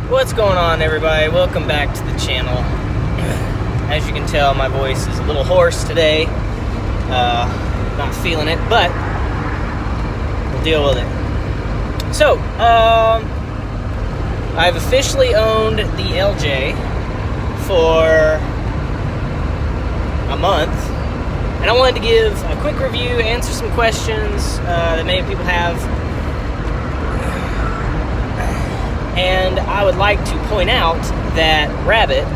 What's going on, everybody? Welcome back to the channel. As you can tell, my voice is a little hoarse today. Not feeling it, but we'll deal with it. So, I've officially owned the LJ for a month, and I wanted to give a quick review, answer some questions that many people have. And I would like to point out that Rabbit,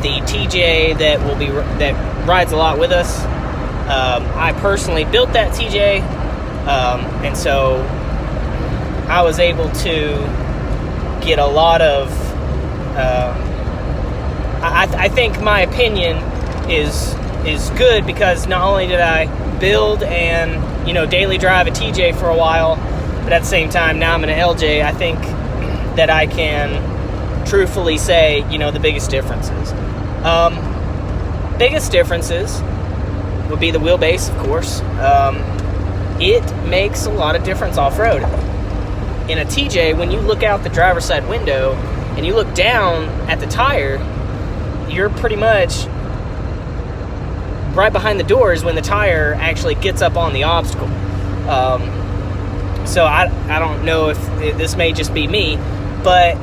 the TJ that rides a lot with us, I personally built that TJ, and so I was able to get a lot of. I think my opinion is good because not only did I build and daily drive a TJ for a while, but at the same time now I'm in an LJ. I think that I can truthfully say, the biggest differences. Biggest differences would be the wheelbase, of course. It makes a lot of difference off-road. In a TJ, when you look out the driver's side window and you look down at the tire, you're pretty much right behind the doors when the tire actually gets up on the obstacle. So I don't know if this may just be me, but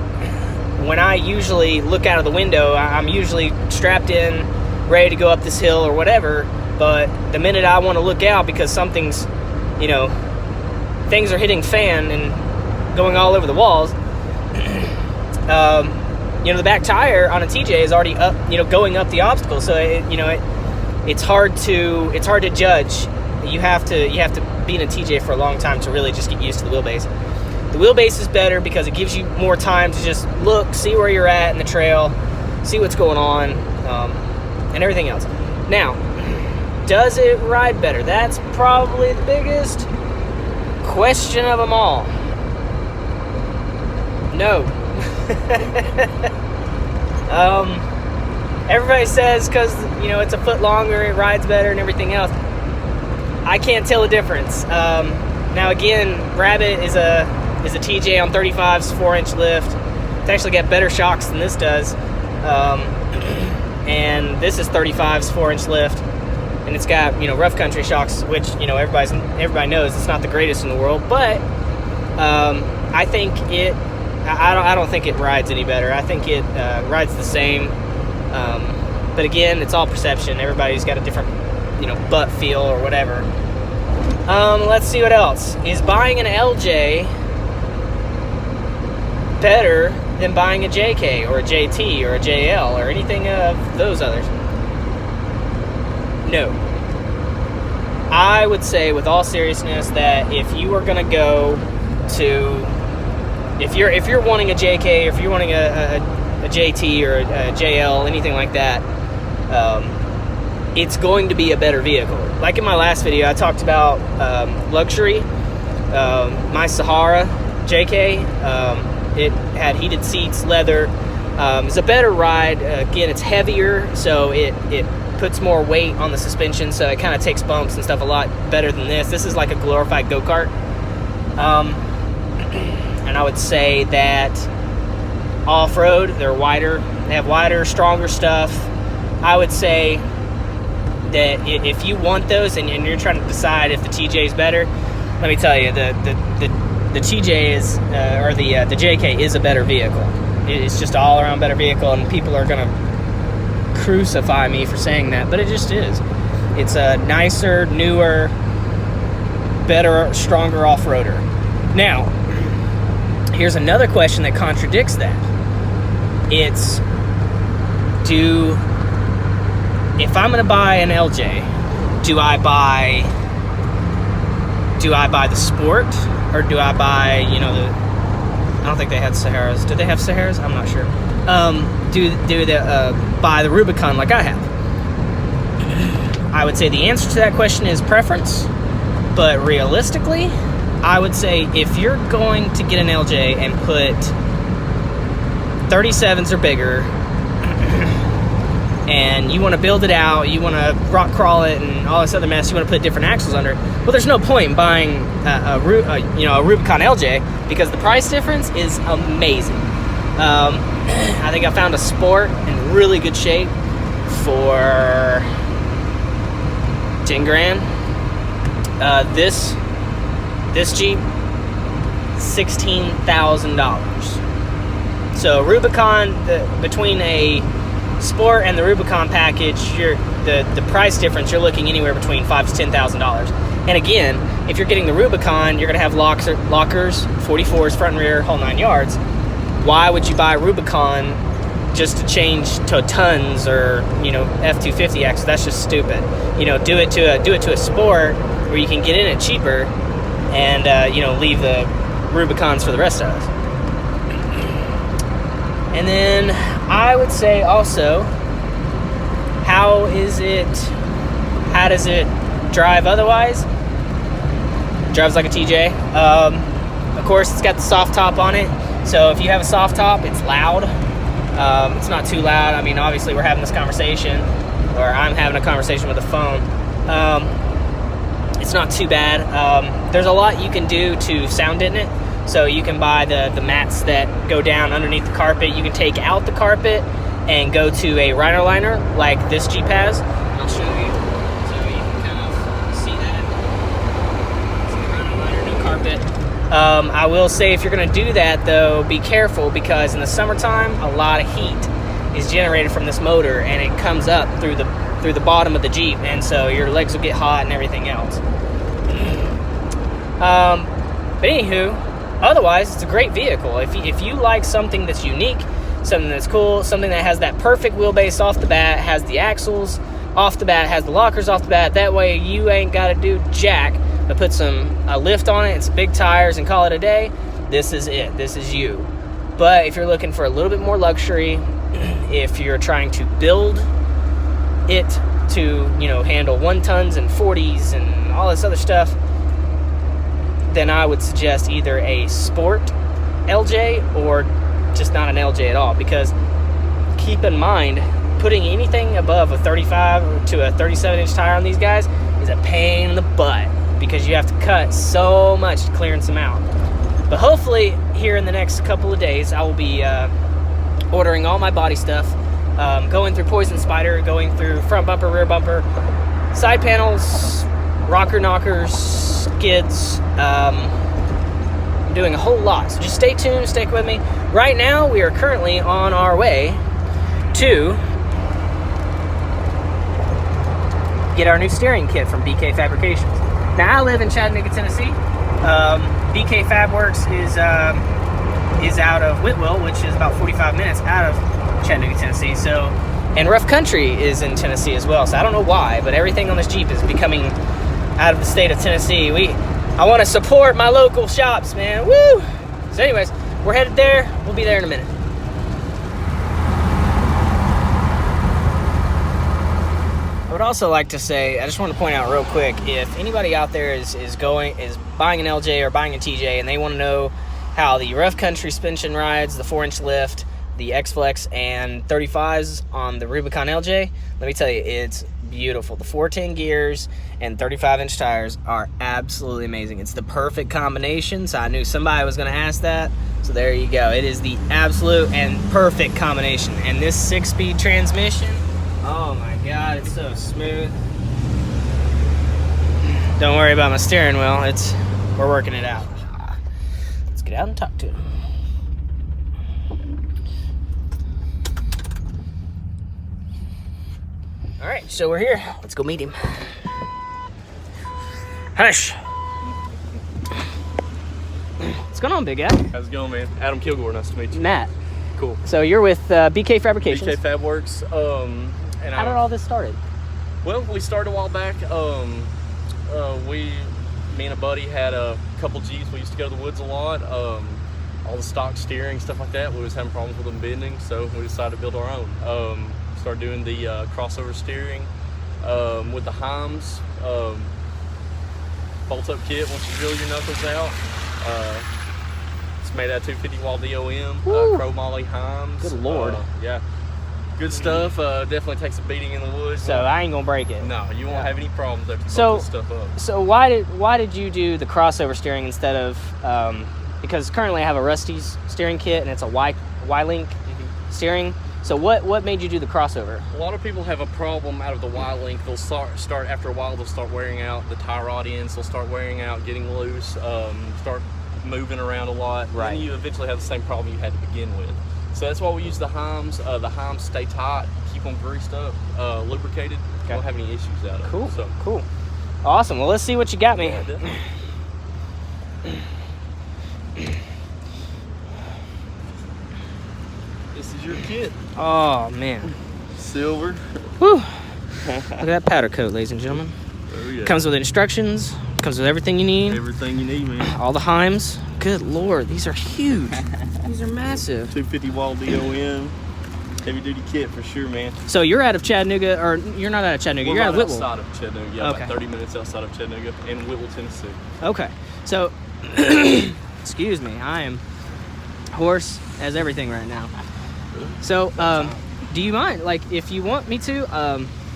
when I usually look out of the window, I'm usually strapped in, ready to go up this hill or whatever, but the minute I want to look out because something's, things are hitting fan and going all over the walls, the back tire on a TJ is already up, going up the obstacle, so it's hard to judge. You have to be in a TJ for a long time to really just get used to the wheelbase. The wheelbase is better because it gives you more time to just look, see where you're at in the trail, see what's going on, and everything else. Now, does it ride better? That's probably the biggest question of them all. No. Everybody says because, it's a foot longer, it rides better and everything else. I can't tell the difference. Now again, Rabbit is a TJ on 35's 4-inch lift. It's actually got better shocks than this does. And this is 35's 4-inch lift. And it's got, rough country shocks, which, everybody knows it's not the greatest in the world. But I think I don't think it rides any better. I think it rides the same. But again, it's all perception. Everybody's got a different, butt feel or whatever. Let's see what else. Is buying an LJ better than buying a JK or a JT or a JL or anything of those others? No. I would say with all seriousness that if you are going to go to, if you're wanting a JK, or if you're wanting a JT or a JL, anything like that, it's going to be a better vehicle. Like in my last video, I talked about luxury. My Sahara JK, it had heated seats, leather. It's a better ride. Again, it's heavier, so it puts more weight on the suspension, so it kind of takes bumps and stuff a lot better than this. This is like a glorified go-kart. And I would say that off-road, they're wider. They have wider, stronger stuff. I would say that if you want those and you're trying to decide if the TJ is better, let me tell you, the TJ is, or the JK is a better vehicle. It's just an all-around better vehicle, and people are going to crucify me for saying that, but it just is. It's a nicer, newer, better, stronger off-roader. Now, here's another question that contradicts that. It's, if I'm going to buy an LJ, do I buy the Sport, or do I buy, I don't think they had Saharas. Did they have Saharas? I'm not sure. Buy the Rubicon like I have? I would say the answer to that question is preference, but realistically, I would say if you're going to get an LJ and put 37s or bigger, and you want to build it out, you want to rock crawl it and all this other mess, you want to put different axles under it, well, there's no point in buying a Rubicon LJ because the price difference is amazing. I think I found a Sport in really good shape for 10 grand. This Jeep, $16,000. So Rubicon, between a Sport and the Rubicon package, the price difference, you're looking anywhere between $5,000 to $10,000. And again, if you're getting the Rubicon, you're going to have lockers, 44s, front and rear, whole 9 yards. Why would you buy Rubicon just to change to tons or F250X? That's just stupid. Do it to a Sport where you can get in it cheaper, and leave the Rubicons for the rest of us. And then I would say also, how does it drive otherwise? Drives like a TJ. Of course, it's got the soft top on it. So if you have a soft top, it's loud. It's not too loud. I mean, obviously we're having this conversation, or I'm having a conversation with the phone. It's not too bad. There's a lot you can do to sound in it. So you can buy the mats that go down underneath the carpet. You can take out the carpet and go to a Rhino liner like this Jeep has. And I'll show you so you can kind of see that. See the Rhino liner, no carpet. I will say, if you're going to do that though, be careful, because in the summertime a lot of heat is generated from this motor, and it comes up through the bottom of the Jeep, and so your legs will get hot and everything else. But anywho, otherwise, it's a great vehicle. If you like something that's unique, something that's cool, something that has that perfect wheelbase off the bat, has the axles off the bat, has the lockers off the bat, that way you ain't got to do jack but put a lift on it and some big tires and call it a day, this is it. This is you. But if you're looking for a little bit more luxury, if you're trying to build it to, handle 1 tons and 40s and all this other stuff, then I would suggest either a Sport LJ or just not an LJ at all, because keep in mind, putting anything above a 35 to a 37-inch tire on these guys is a pain in the butt, because you have to cut so much to clearance them out. But hopefully here in the next couple of days, I will be ordering all my body stuff, going through Poison Spider, going through front bumper, rear bumper, side panels, rocker knockers, skids. I'm doing a whole lot, so just stay tuned, stick with me. Right now we are currently on our way to get our new steering kit from BK Fabrications. Now I live in Chattanooga, Tennessee. BK Fabworks is out of Whitwell, which is about 45 minutes out of Chattanooga, Tennessee. So, and Rough Country is in Tennessee as well. So I don't know why, but everything on this Jeep is becoming out of the state of Tennessee. I want to support my local shops, man. Woo! So anyways, we're headed there. We'll be there in a minute. I would also like to say, I just want to point out real quick, if anybody out there is buying an LJ or buying a TJ and they want to know how the Rough Country suspension rides, the 4-inch lift, the X-Flex, and 35s on the Rubicon LJ, let me tell you, it's beautiful. The 410 gears and 35-inch tires are absolutely amazing. It's the perfect combination, so I knew somebody was going to ask that. So there you go. It is the absolute and perfect combination. And this 6-speed transmission, oh my God, it's so smooth. Don't worry about my steering wheel. We're working it out. Let's get out and talk to him. All right, so we're here. Let's go meet him. Hush. What's going on, big guy? How's it going, man? Adam Kilgore, nice to meet you. Matt. Cool. So you're with BK Fabrications. BK Fabworks. How did all this started? Well, we started a while back. Me and a buddy had a couple Jeeps. We used to go to the woods a lot. All the stock steering, stuff like that. We was having problems with them bending, so we decided to build our own. Started doing the crossover steering with the Heims bolt-up kit. Once you drill your knuckles out, it's made out of 250 wall DOM, chromoly Heims. Good Lord. Yeah, good stuff. Definitely takes a beating in the woods. So I ain't gonna break it. No, you won't have any problems after you bolt this stuff up. So why did you do the crossover steering instead of because currently I have a Rusty's steering kit and it's a Y Y-Link steering. So what made you do the crossover? A lot of people have a problem out of the Y-Link. They'll start after a while. They'll start wearing out. The tie rod ends. They'll start wearing out, getting loose, start moving around a lot. Right. And you eventually have the same problem you had to begin with. So that's why we use the Heims. The Heims stay tight, keep them greased up, lubricated. Okay. Don't have any issues out of Cool. it. So. Cool. Awesome. Well, let's see what you got me. Yeah, definitely. This is your kit. Oh man. Silver. Whew. Look at that powder coat, ladies and gentlemen. Oh, yeah. Comes with instructions. Comes with everything you need. Everything you need, man. All the Heims. Good Lord, these are huge. These are massive. 250 wall DOM. Heavy duty kit for sure, man. So you're out of Chattanooga, or you're not out of Chattanooga. We're You're out of right Whitwell. outside of Chattanooga. Yeah, Okay. about 30 minutes outside of Chattanooga in Whitwell, Tennessee. Okay. So, excuse me, I am hoarse as everything right now. So, do you mind, like, if you want me to,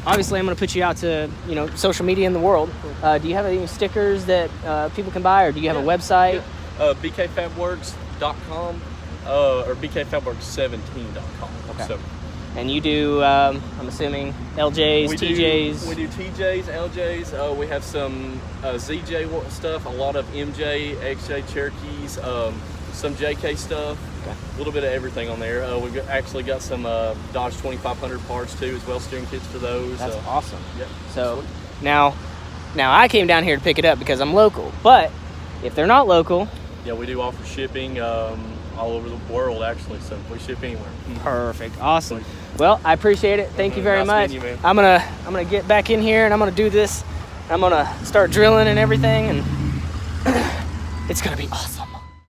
obviously I'm going to put you out to, social media in the world. Do you have any stickers that people can buy, or do you have a website? Yeah. BKFabWorks.com or BKFabWorks17.com. Okay. So And you do, I'm assuming, LJs, TJs? We do TJs, LJs. We have some ZJ stuff, a lot of MJ, XJ Cherokees, some JK stuff. Okay. A little bit of everything on there. We've actually got some Dodge 2500 parts too, as well, steering kits for those. That's awesome. Yeah. So now I came down here to pick it up because I'm local. But if they're not local, Yeah, we do offer shipping all over the world, actually, so we ship anywhere. perfect, awesome. Well, I appreciate it. Thank you very much. Nice meeting you, man. I'm gonna get back in here and I'm gonna do this. I'm gonna start drilling and everything, and it's gonna be awesome.